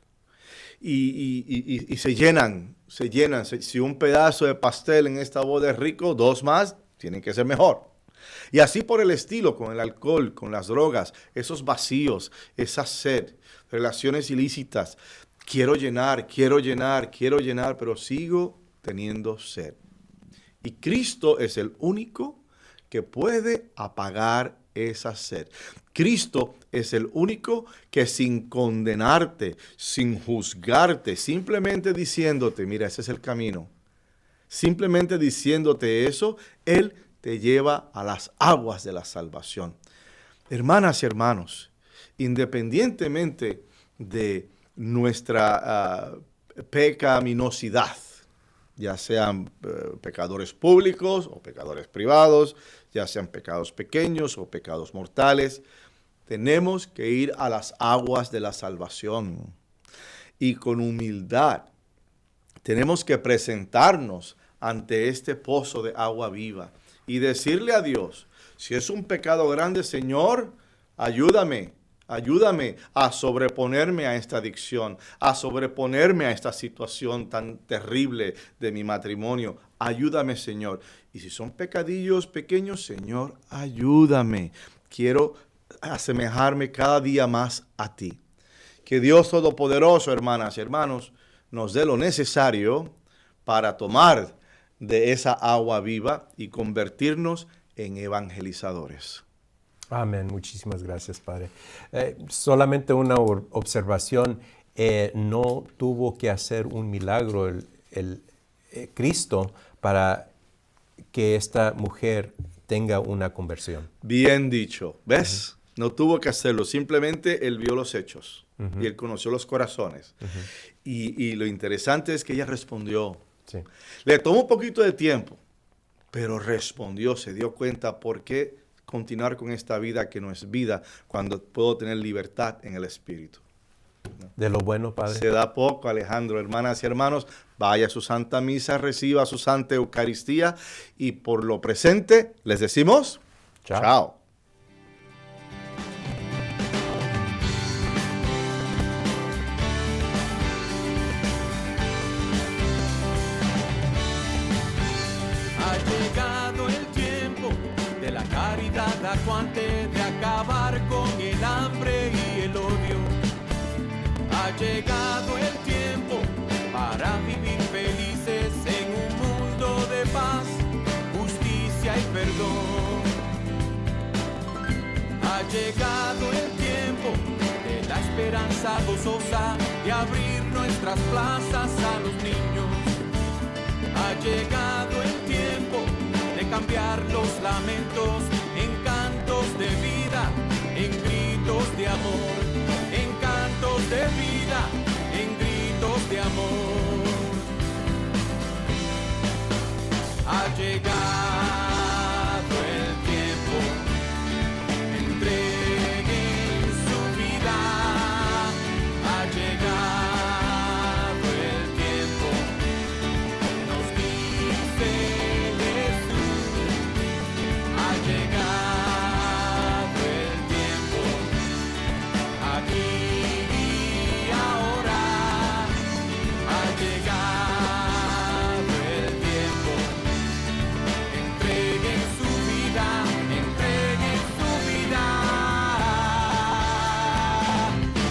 [SPEAKER 4] Y se llenan. Si un pedazo de pastel en esta boda es rico, 2 más tienen que ser mejor. Y así por el estilo, con el alcohol, con las drogas, esos vacíos, esa sed, relaciones ilícitas. Quiero llenar, pero sigo teniendo sed. Y Cristo es el único que puede apagar esa sed. Cristo es el único que sin condenarte, sin juzgarte, simplemente diciéndote, mira, ese es el camino. Simplemente diciéndote eso, Él te lleva a las aguas de la salvación. Hermanas y hermanos, independientemente de nuestra pecaminosidad, ya sean pecadores públicos o pecadores privados, ya sean pecados pequeños o pecados mortales, tenemos que ir a las aguas de la salvación y con humildad tenemos que presentarnos ante este pozo de agua viva y decirle a Dios, si es un pecado grande, Señor, ayúdame a sobreponerme a esta adicción, a sobreponerme a esta situación tan terrible de mi matrimonio. Ayúdame, Señor. Y si son pecadillos pequeños, Señor, ayúdame. Quiero asemejarme cada día más a ti. Que Dios Todopoderoso, hermanas y hermanos, nos dé lo necesario para tomar de esa agua viva y convertirnos en evangelizadores.
[SPEAKER 3] Amén. Muchísimas gracias, Padre. Solamente una observación. No tuvo que hacer un milagro el Cristo para que esta mujer tenga una conversión.
[SPEAKER 4] Bien dicho. ¿Ves? No tuvo que hacerlo. Simplemente Él vio los hechos y Él conoció los corazones. Y lo interesante es que ella respondió.
[SPEAKER 3] Sí.
[SPEAKER 4] Le tomó un poquito de tiempo, pero respondió, se dio cuenta por qué continuar con esta vida que no es vida cuando puedo tener libertad en el Espíritu.
[SPEAKER 3] De lo bueno, Padre.
[SPEAKER 4] Se da poco, Alejandro. Hermanas y hermanos, vaya a su Santa Misa, reciba su Santa Eucaristía y por lo presente les decimos chao. Chao.
[SPEAKER 1] Acuante de acabar con el hambre y el odio. Ha llegado el tiempo para vivir felices en un mundo de paz, justicia y perdón. Ha llegado el tiempo de la esperanza gozosa de abrir nuestras plazas a los niños. Ha llegado el tiempo de cambiar los lamentos en cantos de vida, en gritos de amor, en cantos de vida, en gritos de amor. Ha llegado el tiempo, entreguen su vida. Ha llegado el tiempo, nos dice Jesús. Ha llegado el tiempo, aquí y ahora. Ha llegado el tiempo, entreguen su vida, entreguen su vida.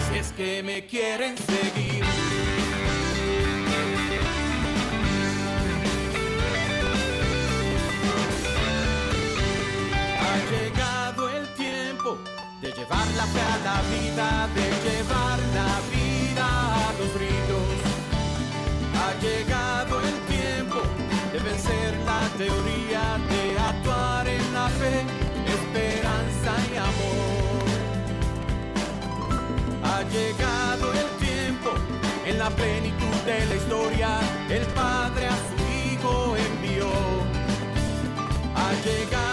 [SPEAKER 1] Si es que me quieren seguir. Ha llegado el tiempo de llevar la fe a la vida, de llevar la vida a los ríos. Ha llegado el tiempo de vencer la teoría, de actuar en la fe, esperanza y amor. Ha llegado el tiempo, en la plenitud de la historia, el Padre a su Hijo envió. Ha llegado